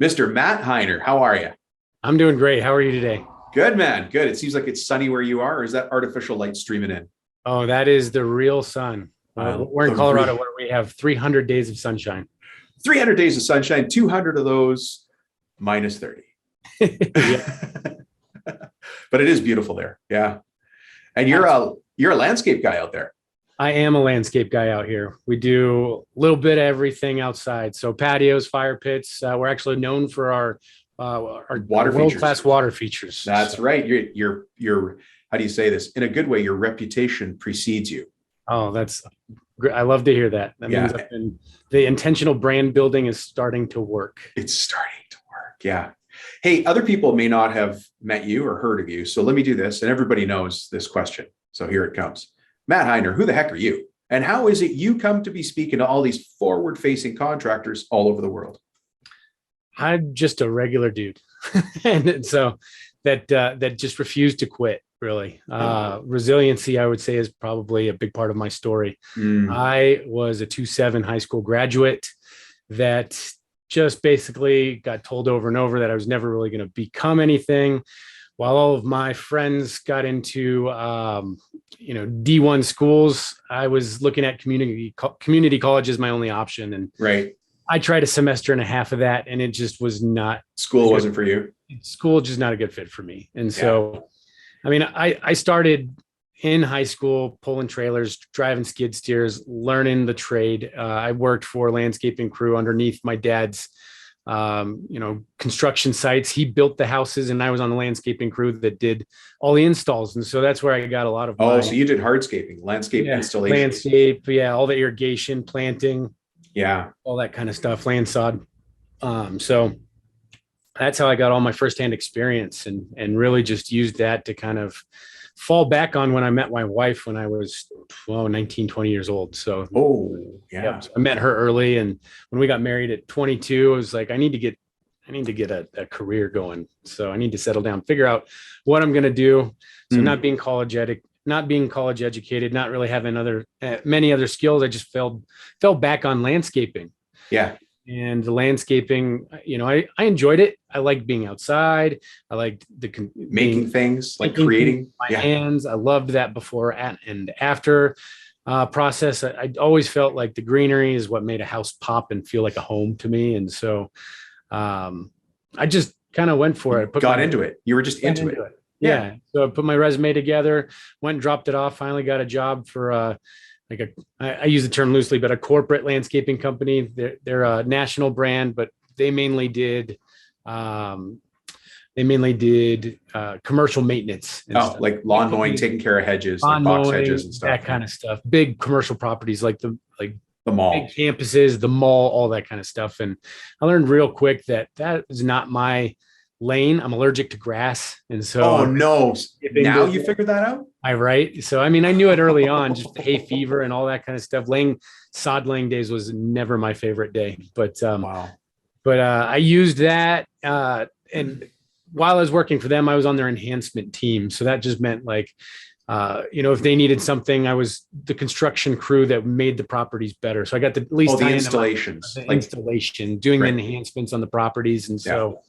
Mr. Matt Hiner. How are you? I'm doing great. How are you today? Good, man. Good. It seems like it's sunny where you are, or is that artificial light streaming in? Oh, that is the real sun. We're in The Colorado where we have 300 days of sunshine. 300 days of sunshine, 200 of those minus 30. Yeah, But it is beautiful there. Yeah. And you're a landscape guy out there. I am a landscape guy out here. We do a little bit of everything outside. So patios, fire pits. We're actually known for our Water world-class features. water features. That's So, right. You're how do you say this? In a good way, your reputation precedes you. oh, that's great. I love to hear that. That means Yeah. the intentional brand building is starting to work. It's starting to work. Yeah. Hey, other people may not have met you or heard of you. So let me do this. And everybody knows this question. So here it comes. Matt Hiner, who the heck are you? And how is it you come to be speaking to all these forward facing contractors all over the world? I'm just a regular dude, and so that just refused to quit. Really, resiliency, I would say, is probably a big part of my story. Mm, I was a 2.7 high school graduate that just basically got told over and over that I was never really going to become anything. While all of my friends got into, D1 schools, I was looking at community college as my only option, and right. I tried a semester and a half of that, and it just was not School good. wasn't for you. School just not a good fit for me. And Yeah. so, I mean, I started in high school pulling trailers, driving skid steers, learning the trade. I worked for a landscaping crew underneath my dad's, construction sites. He built the houses, and I was on the landscaping crew that did all the installs. And so that's where I got a lot of Oh, my so you did hardscaping, landscape installation. landscape, all the irrigation, planting, Yeah. all that kind of stuff, land sod. So that's how I got all my firsthand experience, and really just used that to kind of fall back on when I met my wife when I was 19, 20 years old. So Oh, yeah, yeah. so I met her early, and when we got married at 22, I was like, I need to get a career going. So I need to settle down, figure out what I'm going to do. So Mm, not being college educated, not really having many other skills. I just fell back on landscaping. yeah. And the landscaping, I enjoyed it. I liked being outside. I liked Making things like making things with creating. my Yeah. hands. I loved that before and after process. I always felt like the greenery is what made a house pop and feel like a home to me. And so I just kind of went for it. Got into it. You were just Went into it. into it. Yeah. Yeah. So I put my resume together, went and dropped it off, finally got a job for I use the term loosely, but a corporate landscaping company. They're a national brand, but they mainly did um, commercial maintenance and Oh, stuff. like lawn mowing, taking care of hedges, like Lawn box hedges mowing, and stuff. that kind of stuff. Big commercial properties like The big mall. campuses, the mall, all that kind of stuff. And I learned real quick that is not my lane. I'm allergic to grass, and Oh so no. skipping Now you business. figured that out? I right. So I mean, I knew it early on, just the hay fever and all that kind of stuff. Sod laying days was never my favorite day, but Wow. I used that, and while I was working for them, I was on their enhancement team. So that just meant like, if they needed something, I was the construction crew that made the properties better. So I got to at Oh, least the tie into installations. the Like, installation, doing the right. enhancements on the properties, and Yeah. so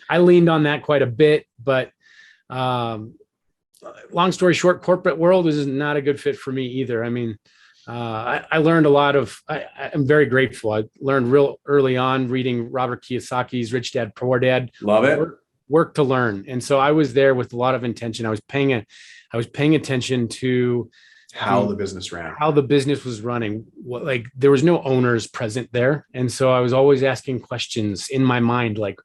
I leaned on that quite a bit. But um, long story short, corporate world is not a good fit for me either. I mean, I learned a lot I'm very grateful. I learned real early on reading Robert Kiyosaki's Rich Dad Poor Dad. Love it. Work to learn, and so I was there with a lot of intention. I was paying attention to How the business ran. how the business was running. Like there was no owners present there, and so I was always asking questions in my mind, like,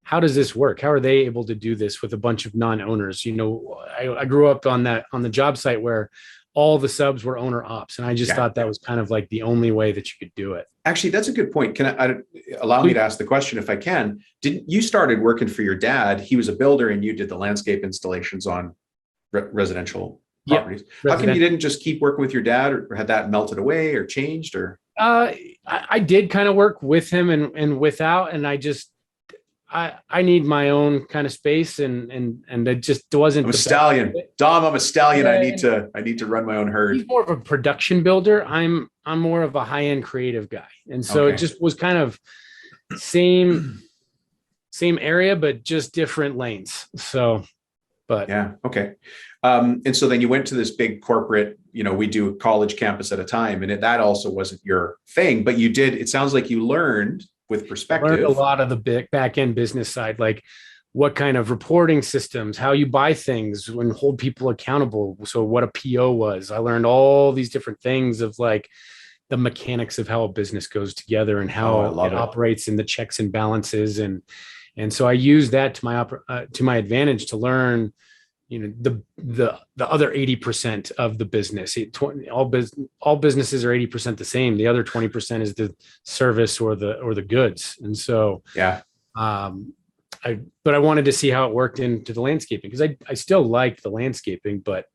how does this work? How are they able to do this with a bunch of non-owners? I grew up on the job site where all the subs were owner ops, and I just Yeah. thought that was kind of like the only way that you could do it. Actually, that's a good point. Can I allow me to ask the question if I can? Didn't you started working for your dad? He was a builder and you did the landscape installations on residential Yep. properties. How come you didn't just keep working with your dad, or had that melted away or changed or? I did kind of work with him and without, and I need my own kind of space, and it just wasn't I'm a the best stallion. fit. Dom, I'm a stallion. Yeah. I need to run my own herd. He's more of a production builder. I'm more of a high end creative guy, and so it Okay. just was kind of same same area, but just different lanes. So, but Yeah. Okay. And so then you went to this big corporate, we do a college campus at a time, and that also wasn't your thing, but you did, it sounds like you learned with I learned a perspective. lot of the back end business side, like what kind of reporting systems, how you buy things and hold people accountable. So what a PO was. I learned all these different things of like the mechanics of how a business goes together and Oh, I how love it it. operates and the checks and balances. And so I use that to my advantage to learn, the other 80% of the business. All businesses are 80% the same. The other 20% is the service or the goods. And so, Yeah. but I wanted to see how it worked into the landscaping, because I still liked the landscaping, but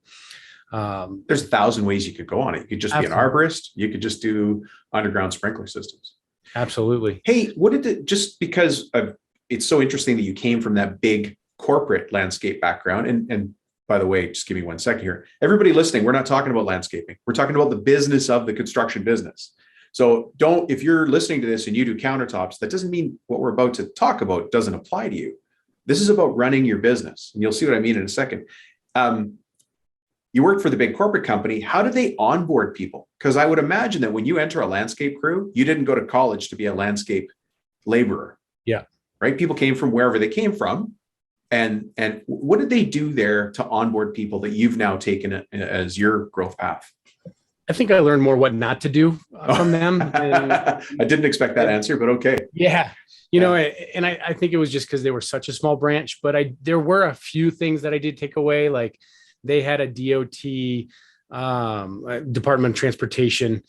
There's 1,000 ways you could go on it. You could just be an arborist. You could just do underground sprinkler systems. Absolutely. Hey, just because it's so interesting that you came from that big corporate landscape background. And by the way, just give me 1 second here. Everybody listening, we're not talking about landscaping. We're talking about the business of the construction business. So if you're listening to this and you do countertops, that doesn't mean what we're about to talk about doesn't apply to you. This is about running your business. And you'll see what I mean in a second. You worked for the big corporate company. How did they onboard people? Because I would imagine that when you enter a landscape crew, you didn't go to college to be a landscape laborer. Yeah. Right. People came from wherever they came from. And what did they do there to onboard people that you've now taken as your growth path? I think I learned more what not to do from them. I didn't expect that answer, but okay. Yeah. I think it was just because they were such a small branch, but there were a few things that I did take away. Like they had a DOT, Department of Transportation,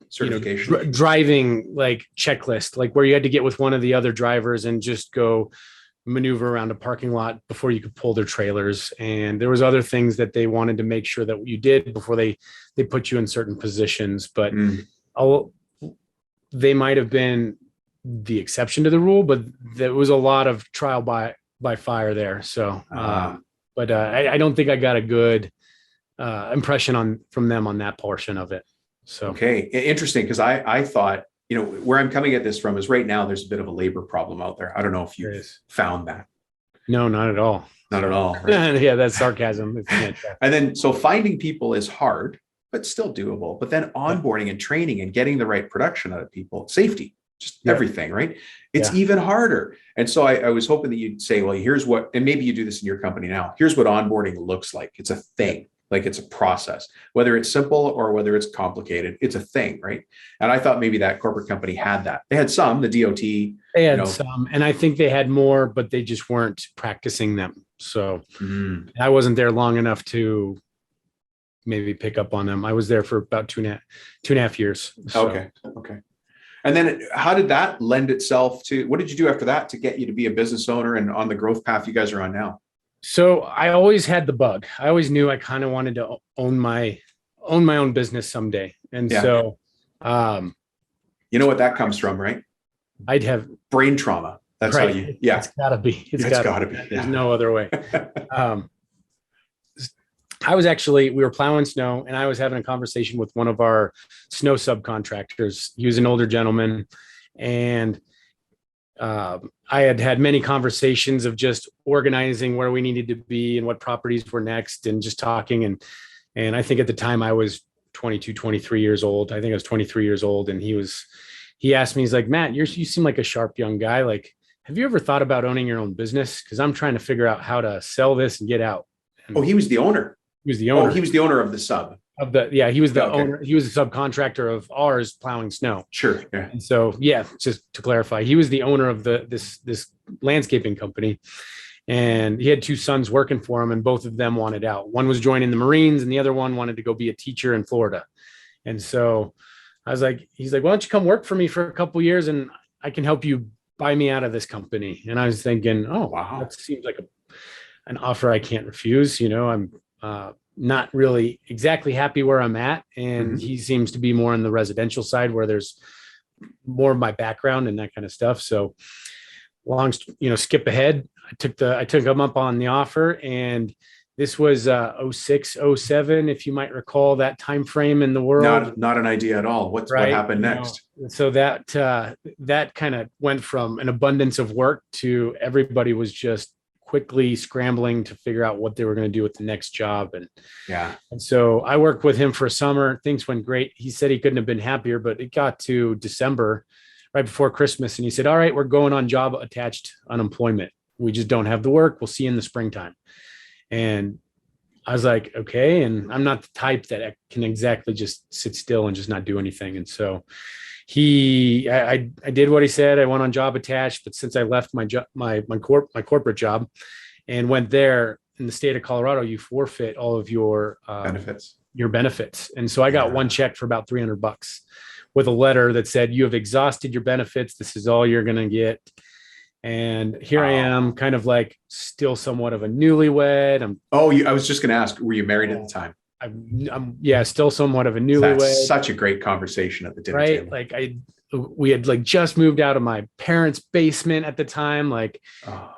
certification, driving like checklist, like where you had to get with one of the other drivers and just go maneuver around a parking lot before you could pull their trailers. And there was other things that they wanted to make sure that you did before they put you in certain positions, but they might have been the exception to the rule, but there was a lot of trial by fire there. So, but I don't think I got a good impression from them on that portion of it. So, okay. Interesting. Cause I thought, where I'm coming at this from is right now there's a bit of a labor problem out there. I don't know if you've found that. No, not at all. Not at all. Right? Yeah, that's sarcasm. And then, so finding people is hard, but still doable. But then onboarding and training and getting the right production out of people, safety, just everything, right? It's even harder. And so I was hoping that you'd say, well, here's what, and maybe you do this in your company now. Here's what onboarding looks like. It's a thing. Like it's a process, whether it's simple or whether it's complicated, it's a thing, right? And I thought maybe that corporate company had that. They had some, the DOT. They had some, and I think they had more, but they just weren't practicing them. So I wasn't there long enough to maybe pick up on them. I was there for about two and a half years. So. Okay. And then how did that lend itself to, what did you do after that to get you to be a business owner and on the growth path you guys are on now? So I always had the bug. I always knew I kind of wanted to own my own business someday. And so, you know what that comes from, right? I'd have brain trauma. That's how you, it's gotta be. It's gotta be. There's no other way. We were plowing snow and I was having a conversation with one of our snow subcontractors. He was an older gentleman, and I had many conversations of just organizing where we needed to be and what properties were next and just talking. And I think at the time I was 22, 23 years old. I think I was 23 years old. And he asked me, he's like, Matt, you seem like a sharp young guy. Like, have you ever thought about owning your own business? Cause I'm trying to figure out how to sell this and get out. And he was the owner. He was the owner. Oh, he was the owner of the sub. He was the owner. He was a subcontractor of ours plowing snow. Sure. Yeah. And so, just to clarify, he was the owner of this landscaping company, and he had two sons working for him, and both of them wanted out. One was joining the Marines, and the other one wanted to go be a teacher in Florida. And so I was like, he's like, why don't you come work for me for a couple of years, and I can help you buy me out of this company. And I was thinking, oh, wow, that seems like an offer I can't refuse. I'm not really exactly happy where I'm at. And he seems to be more on the residential side where there's more of my background and that kind of stuff. So skip ahead. I took him up on the offer, and This was 06, 07, if you might recall that time frame in the world. Not an idea at all. What Right. happened next? So that kind of went from an abundance of work to everybody was just quickly scrambling to figure out what they were going to do with the next job. And so I worked with him for a summer. Things went great. He said he couldn't have been happier, but it got to December, right before Christmas. And he said, all right, we're going on job attached unemployment. We just don't have the work. We'll see you in the springtime. And I was like, okay. And I'm not the type that can exactly just sit still and just not do anything. And so I did what he said. I went on job attached, but since I left my corporate job and went there in the state of Colorado, you forfeit all of your benefits. And so I got one check for about $300 with a letter that said, you have exhausted your benefits. This is all you're going to get. And here I am, kind of like still somewhat of a newlywed. I was just going to ask, were you married at the time? I'm still somewhat of a newlywed. That's such a great conversation at the dinner table. Right. Like we had like just moved out of my parents' basement at the time,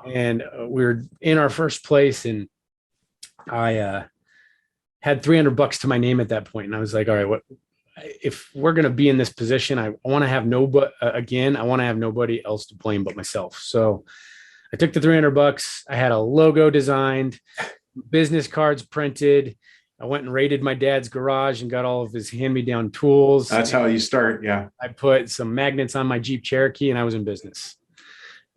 and we were in our first place, and I had $300 to my name at that point. And I was like, all right, what if we're going to be in this position? I want to have nobody else to blame but myself. So I took the $300. I had a logo designed, business cards printed. I went and raided my dad's garage and got all of his hand-me-down tools. That's how you start. Yeah. I put some magnets on my Jeep Cherokee and I was in business.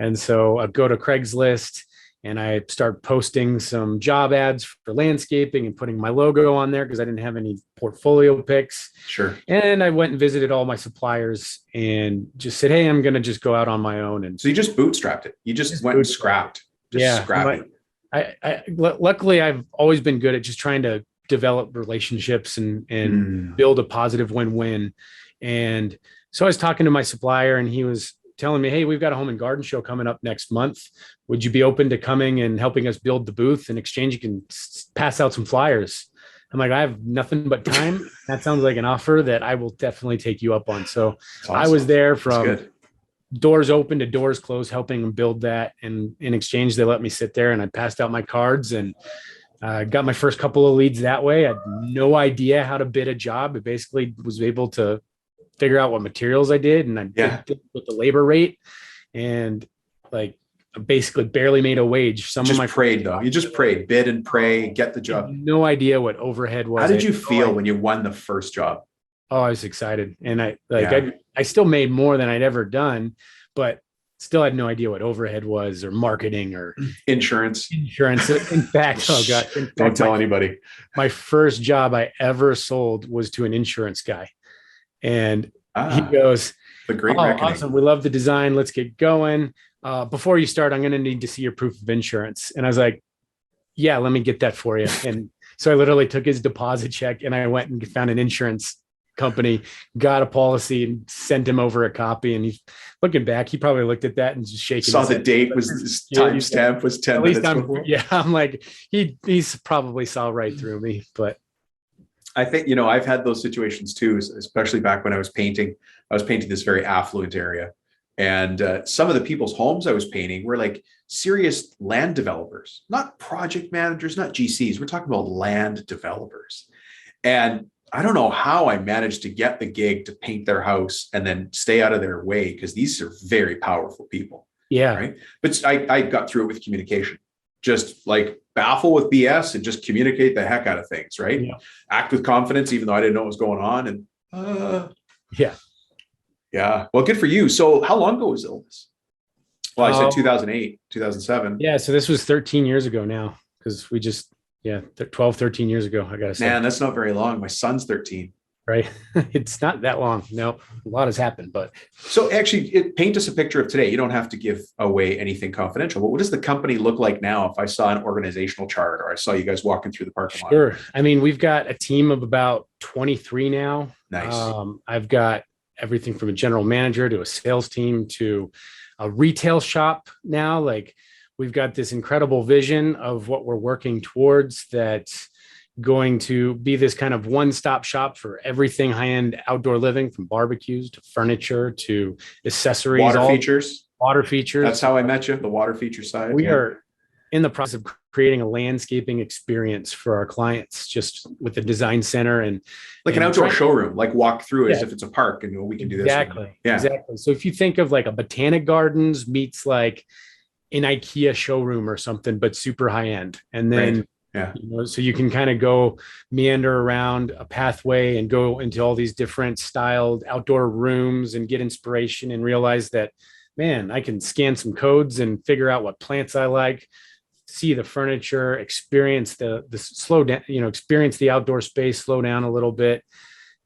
And so I'd go to Craigslist and I start posting some job ads for landscaping and putting my logo on there because I didn't have any portfolio pics. Sure. And I went and visited all my suppliers and just said, hey, I'm going to just go out on my own. And so you just bootstrapped it. You just went and scrapped. Scrapped it. Luckily, I've always been good at just trying to develop relationships and build a positive win-win. And so I was talking to my supplier and he was telling me, hey, we've got a home and garden show coming up next month. Would you be open to coming and helping us build the booth? In exchange, you can pass out some flyers. I'm like, I have nothing but time. That sounds like an offer that I will definitely take you up on. So awesome. I was there from doors open to doors closed, helping them build that. And in exchange, they let me sit there and I passed out my cards and got my first couple of leads that way. I had no idea how to bid a job. I basically was able to figure out what materials I did, and I did with the labor rate, and like I basically barely made a wage. You just prayed, bid and pray, get the job. No idea what overhead was. How did you feel when you won the first job? Oh, I was excited, and I still made more than I'd ever done, but still had no idea what overhead was or marketing or insurance. In fact, don't tell anybody. My first job I ever sold was to an insurance guy. And he goes, the great reckoning. Awesome. We love the design. Let's get going. Before you start, I'm going to need to see your proof of insurance. And I was like, yeah, let me get that for you. And so I literally took his deposit check and I went and found an insurance company, got a policy and sent him over a copy. And he's looking back, he probably looked at that and just shaking. Saw the date was timestamp was 10 minutes before. Yeah. I'm like, he's probably saw right through me, but I think, I've had those situations too, especially back when I was painting. I was painting this very affluent area. And some of the people's homes I was painting were like serious land developers, not project managers, not GCs. We're talking about land developers. And I don't know how I managed to get the gig to paint their house and then stay out of their way, because these are very powerful people. Yeah. Right. But I got through it with communication. Just like baffle with BS and just communicate the heck out of things, right? Yeah. Act with confidence, even though I didn't know what was going on. And yeah. Well, good for you. So how long ago was illness? Well, I said 2008, 2007. Yeah. So this was 13 years ago now, because we just, 12, 13 years ago, I got to say. Man, that's not very long. My son's 13. Right. It's not that long. No, a lot has happened, but. So actually paint us a picture of today. You don't have to give away anything confidential, but what does the company look like now? If I saw an organizational chart or I saw you guys walking through the parking lot. Sure. I mean, we've got a team of about 23 now. Nice. I've got everything from a general manager to a sales team to a retail shop now. Like we've got this incredible vision of what we're working towards that's going to be this kind of one-stop shop for everything high-end outdoor living, from barbecues to furniture to accessories. Water features. Water features. That's how I met you, the water feature side. We are in the process of creating a landscaping experience for our clients, just with the design center and Like an outdoor showroom, like walk through as if it's a park and we can do this. Exactly. Yeah. Exactly. So if you think of like a Botanic Gardens meets like an IKEA showroom or something, but super high end. And then, right. Yeah. So you can kind of go meander around a pathway and go into all these different styled outdoor rooms and get inspiration and realize that, man, I can scan some codes and figure out what plants I like, see the furniture, experience the slow down, experience the outdoor space, slow down a little bit.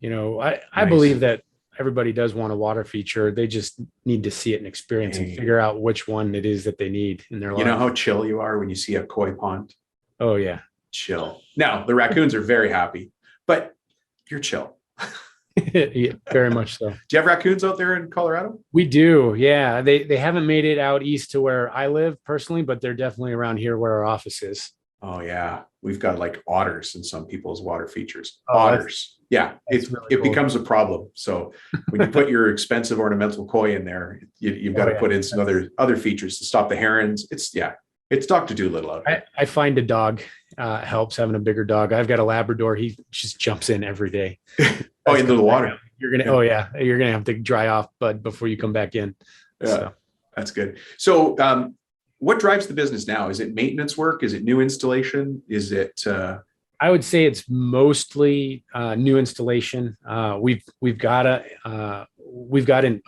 I believe that everybody does want a water feature. They just need to see it and experience and figure out which one it is that they need in their life. You know how chill you are when you see a koi pond? Oh yeah. Chill. Now the raccoons are very happy, but you're chill. Yeah, very much so. Do you have raccoons out there in Colorado? We do. Yeah. They haven't made it out east to where I live personally, but they're definitely around here where our office is. Oh yeah. We've got like otters in some people's water features. Otters. Yeah. It cool. becomes a problem. So when you put your expensive ornamental koi in there, you've got to put in some other features to stop the herons. It's Dr. Doolittle out here. I find a dog helps, having a bigger dog. I've got a Labrador. He just jumps in every day. Into the water. You're gonna have to dry off, bud, before you come back in. Yeah, so. That's good. So what drives the business now? Is it maintenance work? Is it new installation? Is it I would say it's mostly new installation. We've got a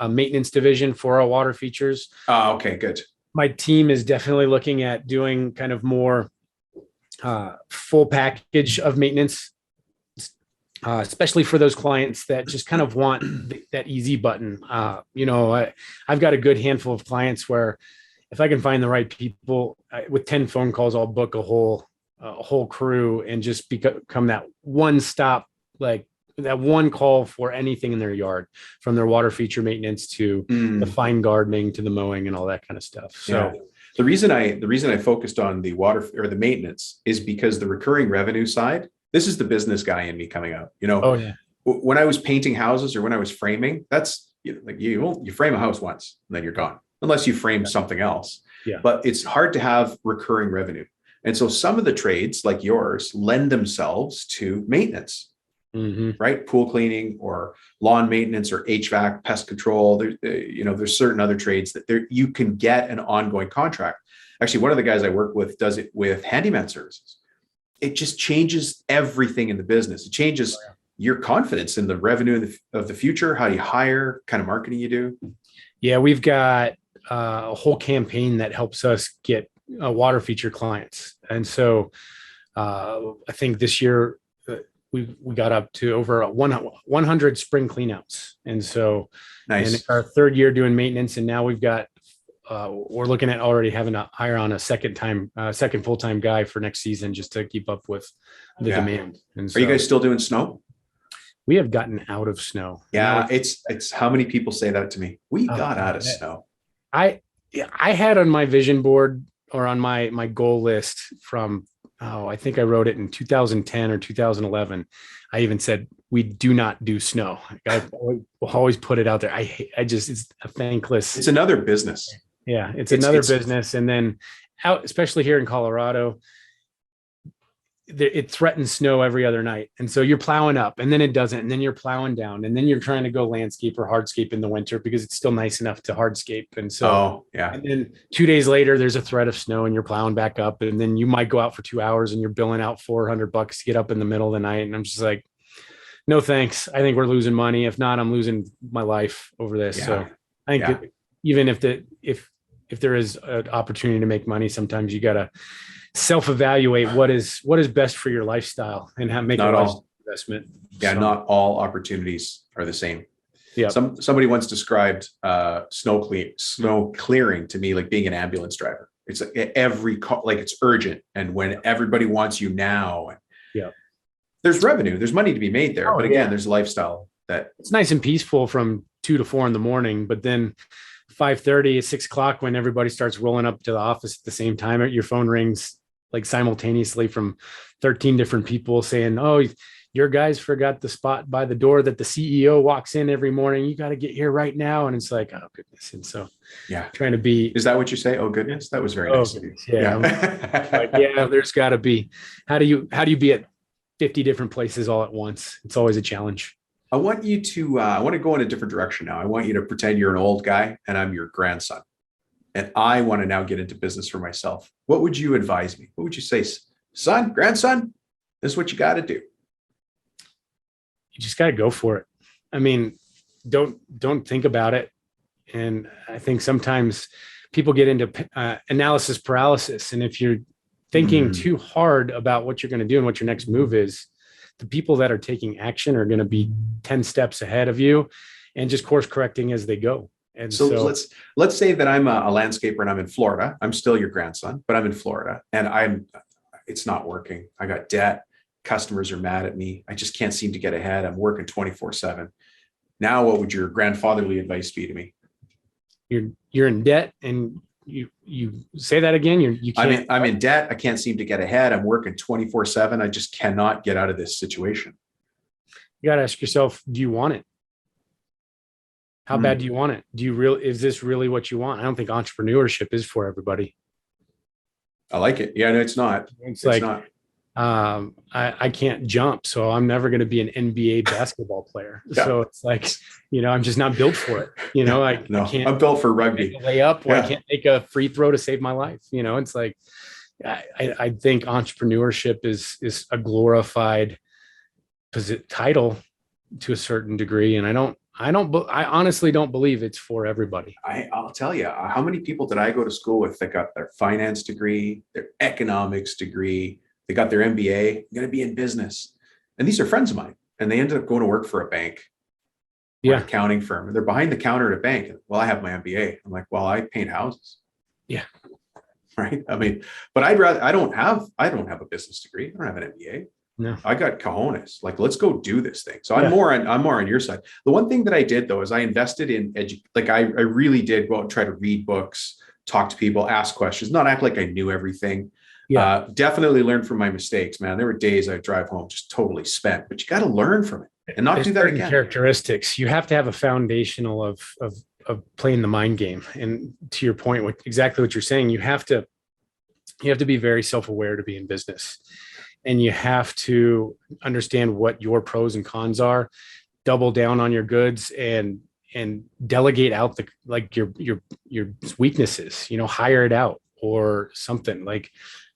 maintenance division for our water features. Okay, good. My team is definitely looking at doing kind of more full package of maintenance, especially for those clients that just kind of want that easy button. I've got a good handful of clients where if I can find the right people, with 10 phone calls, I'll book a whole crew and just become that one stop, like that one call for anything in their yard, from their water feature maintenance to the fine gardening to the mowing and all that kind of stuff. So the reason I focused on the water or the maintenance is because the recurring revenue side, this is the business guy in me coming out. When I was painting houses or when I was framing, that's like you frame a house once and then you're gone, unless you frame something else. Yeah. But it's hard to have recurring revenue. And so some of the trades like yours lend themselves to maintenance. Right? Pool cleaning or lawn maintenance or HVAC, pest control. There's certain other trades that you can get an ongoing contract. Actually, one of the guys I work with does it with handyman services. It just changes everything in the business. It changes your confidence in the revenue of the future. How do you hire? Kind of marketing you do? Yeah, we've got a whole campaign that helps us get water feature clients. And so I think this year, we got up to over 100 spring cleanouts. And so nice. And it's our third year doing maintenance. And now we've got, we're looking at already having to hire on a second full-time guy for next season, just to keep up with the demand. And so, are you guys still doing snow? We have gotten out of snow. Yeah. It's how many people say that to me? We got out of snow. I had on my vision board or on my goal list from, I think I wrote it in 2010 or 2011. I even said, we do not do snow. I will always put it out there. It's a thankless. It's another business. Yeah. It's another business. And then out, especially here in Colorado, it threatens snow every other night. And so you're plowing up and then it doesn't. And then you're plowing down and then you're trying to go landscape or hardscape in the winter because it's still nice enough to hardscape. And so, and then 2 days later, there's a threat of snow and you're plowing back up. And then you might go out for 2 hours and you're billing out $400 to get up in the middle of the night. And I'm just like, no, thanks. I think we're losing money. If not, I'm losing my life over this. Yeah. So I think even if there is an opportunity to make money, sometimes you got to self-evaluate what is best for your lifestyle and make a investment. Yeah, so, not all opportunities are the same. Yeah. Somebody once described snow clearing to me like being an ambulance driver. It's like every call, like it's urgent, and when everybody wants you now. Yeah. There's revenue, there's money to be made there, but again, there's a lifestyle that it's nice and peaceful from 2 to 4 in the morning, but then 5:30, 6 o'clock when everybody starts rolling up to the office at the same time, your phone rings like simultaneously from 13 different people saying, "Oh, your guys forgot the spot by the door that the CEO walks in every morning. You got to get here right now. And it's like, oh goodness. And so trying to be, is that what you say? Oh goodness. That was very nice of you. Yeah. Like, yeah, there's gotta be, how do you be at 50 different places all at once? It's always a challenge. I want you to, I want to go in a different direction now. I want you to pretend you're an old guy and I'm your grandson. And I want to now get into business for myself. What would you advise me? What would you say, son, grandson? This is what you got to do. You just got to go for it. I mean, don't think about it. And I think sometimes people get into analysis paralysis. And if you're thinking too hard about what you're going to do and what your next move is, the people that are taking action are going to be 10 steps ahead of you and just course correcting as they go. And so let's say that I'm a landscaper and I'm in Florida. I'm still your grandson, but I'm in Florida and it's not working. I got debt. Customers are mad at me. I just can't seem to get ahead. I'm working 24/7. Now, what would your grandfatherly advice be to me? You're in debt, and you say that again. You can't. I'm in debt. I can't seem to get ahead. I'm working 24/7. I just cannot get out of this situation. You got to ask yourself, do you want it? How bad do you want it? Is this really what you want? I don't think entrepreneurship is for everybody. I like it. Yeah, no, it's not. It's not. I can't jump, so I'm never going to be an NBA basketball player. Yeah. So it's like, I'm just not built for it. I'm built for rugby. Lay up, or I can't make a free throw to save my life. It's like, I think entrepreneurship is a glorified title to a certain degree, and I honestly don't believe it's for everybody. I'll tell you, how many people did I go to school with that got their finance degree, their economics degree, they got their MBA, I'm going to be in business. And these are friends of mine. And they ended up going to work for a bank, an accounting firm. And they're behind the counter at a bank. Well, I have my MBA. I'm like, well, I paint houses. Yeah. Right. I mean, but I don't have a business degree. I don't have an MBA. No, I got cojones. Like, let's go do this thing. So I'm more on your side. The one thing that I did though, is I invested in I really did go out and try to read books, talk to people, ask questions, not act like I knew everything. Yeah. Definitely learn from my mistakes, man. There were days I'd drive home just totally spent, but you got to learn from it and not do that again. Characteristics. You have to have a foundational of playing the mind game. And to your point, exactly what you're saying, you have to be very self-aware to be in business. And you have to understand what your pros and cons are, double down on your goods and delegate out your weaknesses, hire it out or something. Like,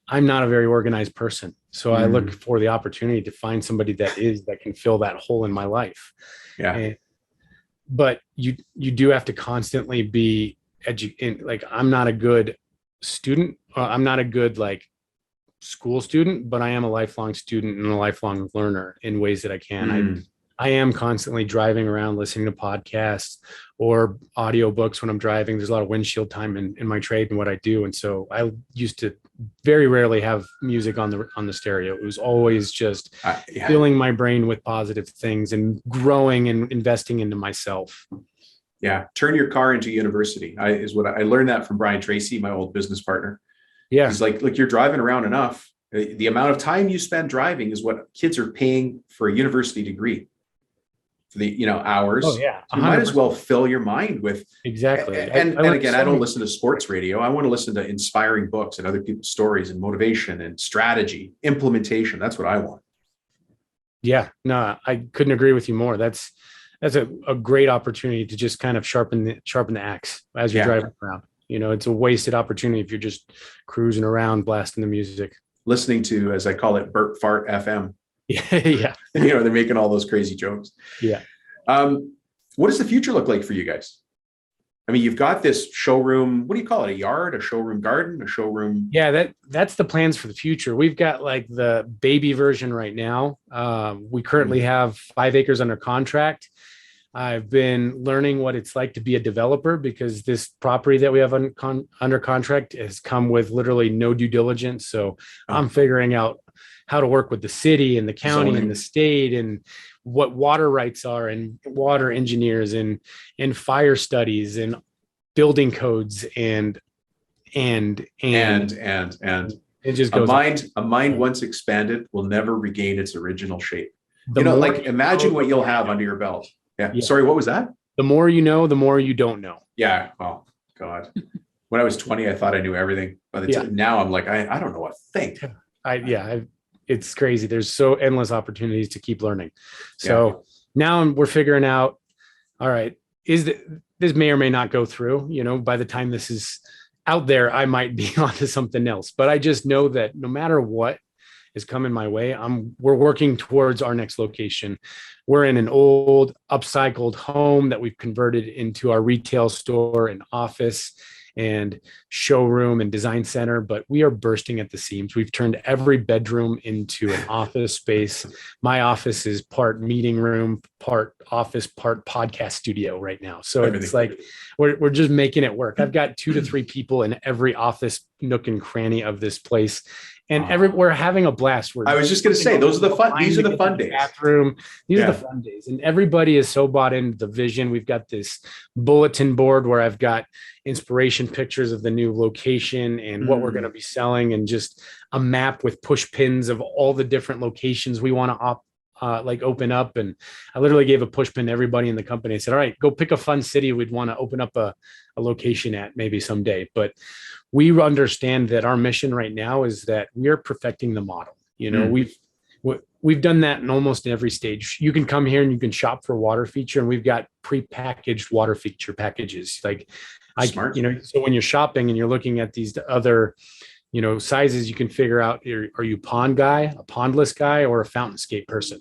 I'm not a very organized person. So I look for the opportunity to find somebody that can fill that hole in my life. Yeah. But you do have to constantly be I'm not a good student. I'm not a good school student, but I am a lifelong student and a lifelong learner in ways that I can. I am constantly driving around, listening to podcasts or audiobooks when I'm driving. There's a lot of windshield time in my trade and what I do. And so I used to very rarely have music on the stereo. It was always just filling my brain with positive things and growing and investing into myself. Yeah. Turn your car into university is what I learned that from Brian Tracy, my old business partner. Yeah. He's like, look, you're driving around enough. The amount of time you spend driving is what kids are paying for a university degree. For the hours. Oh yeah. So you might as well fill your mind with exactly. And again, I don't listen to sports radio. I want to listen to inspiring books and other people's stories and motivation and strategy, implementation. That's what I want. Yeah, no, I couldn't agree with you more. That's a great opportunity to just kind of sharpen the axe as you're driving around. It's a wasted opportunity if you're just cruising around blasting the music. Listening to, as I call it, Burp Fart FM. Yeah. They're making all those crazy jokes. Yeah. What does the future look like for you guys? I mean, you've got this showroom. What do you call it? A yard, a showroom garden, a showroom? Yeah, that's the plans for the future. We've got the baby version right now. We currently have 5 acres under contract. I've been learning what it's like to be a developer because this property that we have under contract has come with literally no due diligence. So I'm figuring out how to work with the city and the county zoning and the state and what water rights are and water engineers and fire studies and building codes and it just goes a mind once expanded will never regain its original shape. The You know, more like you imagine know, what the you'll more you have know. under your belt. Yeah. Yeah. Sorry, what was that? The more you know, the more you don't know. Yeah. Oh God. When I was 20, I thought I knew everything. By the Yeah. time now I'm like, I don't know a thing. It's crazy. There's so endless opportunities to keep learning. Yeah. So now we're figuring out, all right, this may or may not go through, by the time this is out there, I might be onto something else, but I just know that no matter what is coming my way, we're working towards our next location. We're in an old upcycled home that we've converted into our retail store and office and showroom and design center, but we are bursting at the seams. We've turned every bedroom into an office space. My office is part meeting room, part office, part podcast studio right now. So Everything. it's like we're just making it work. I've got 2 to 3 people in every office nook and cranny of this place. And we're having a blast. I was just going to say, these are the fun days. Bathroom. These are the fun days. And everybody is so bought into the vision. We've got this bulletin board where I've got inspiration pictures of the new location and what we're going to be selling, and just a map with push pins of all the different locations we want to open up. And I literally gave a push pin to everybody in the company. I said, all right, go pick a fun city we'd want to open up a location at maybe someday. But we understand that our mission right now is that we're perfecting the model. We've done that in almost every stage. You can come here and you can shop for water feature, and we've got pre-packaged water feature packages. Smart. So when you're shopping and you're looking at these other sizes, you can figure out, are you pond guy, a pondless guy, or a fountainscape person?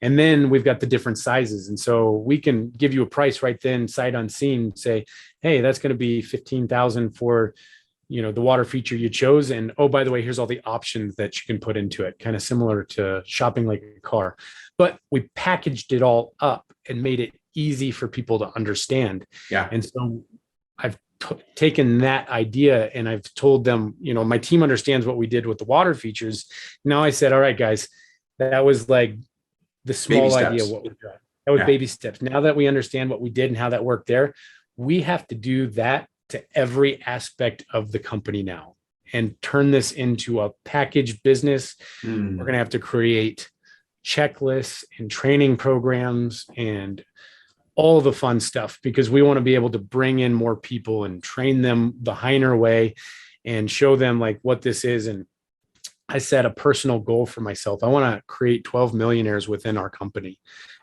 And then we've got the different sizes. And so we can give you a price right then, sight unseen, say, hey, that's going to be 15,000 for, the water feature you chose. And oh, by the way, here's all the options that you can put into it, kind of similar to shopping like a car. But we packaged it all up and made it easy for people to understand. Yeah. And so I've taken that idea and I've told them, my team understands what we did with the water features. Now I said, all right, guys, that was like the small idea of what we got. That was baby steps. Now that we understand what we did and how that worked there, we have to do that to every aspect of the company now and turn this into a packaged business. We're going to have to create checklists and training programs and all the fun stuff, because we want to be able to bring in more people and train them the Hiner way and show them like what this is. And I set a personal goal for myself. I want to create 12 millionaires within our company.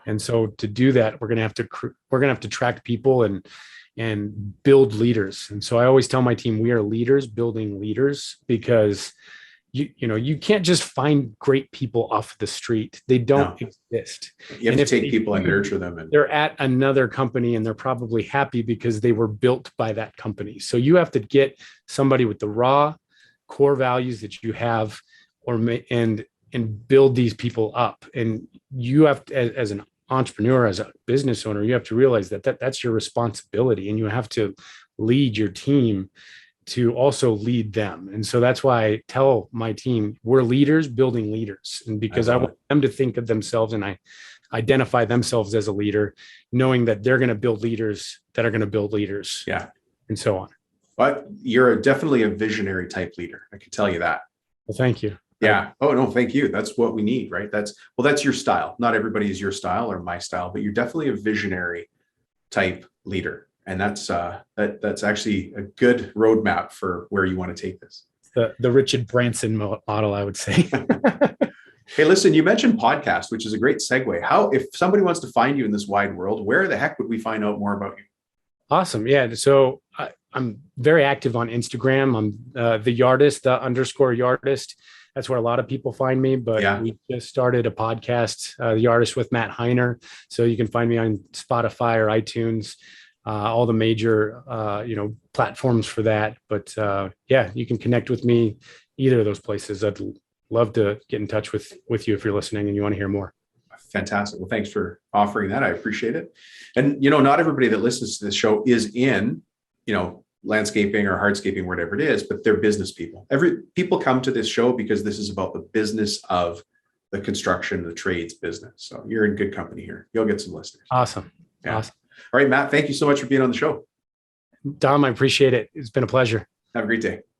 And so to do that, we're going to have to track people and build leaders. And so I always tell my team, we are leaders building leaders, because you can't just find great people off the street. They don't exist. You have to take people and nurture them. And they're at another company and they're probably happy because they were built by that company. So you have to get somebody with the raw core values that you have, and build these people up. And you have to, as an entrepreneur, as a business owner, you have to realize that's your responsibility, and you have to lead your team to also lead them. And so that's why I tell my team, we're leaders building leaders. And because I want them to think of themselves, and I identify themselves as a leader, knowing that they're going to build leaders that are going to build leaders. Yeah. And so on. But you're definitely a visionary type leader. I can tell you that. Well, thank you. Yeah. Oh, no, thank you. That's what we need, right? That's your style. Not everybody is your style or my style, but you're definitely a visionary type leader. And that's actually a good roadmap for where you want to take this. The Richard Branson model, I would say. Hey, listen, you mentioned podcast, which is a great segue. If somebody wants to find you in this wide world, where the heck would we find out more about you? Awesome. Yeah. So I'm very active on Instagram. I'm the Yardist, _Yardist. That's where a lot of people find me, but we just started a podcast, The Artist with Matt Hiner. So you can find me on Spotify or iTunes, all the major, platforms for that. But you can connect with me either of those places. I'd love to get in touch with you if you're listening and you want to hear more. Fantastic. Well, thanks for offering that. I appreciate it. And, not everybody that listens to this show is in, landscaping or hardscaping, whatever it is, but they're business people. People come to this show because this is about the business of the construction, the trades business. So you're in good company here. You'll get some listeners. Awesome. Yeah. Awesome. All right, Matt, thank you so much for being on the show. Dom, I appreciate it. It's been a pleasure. Have a great day.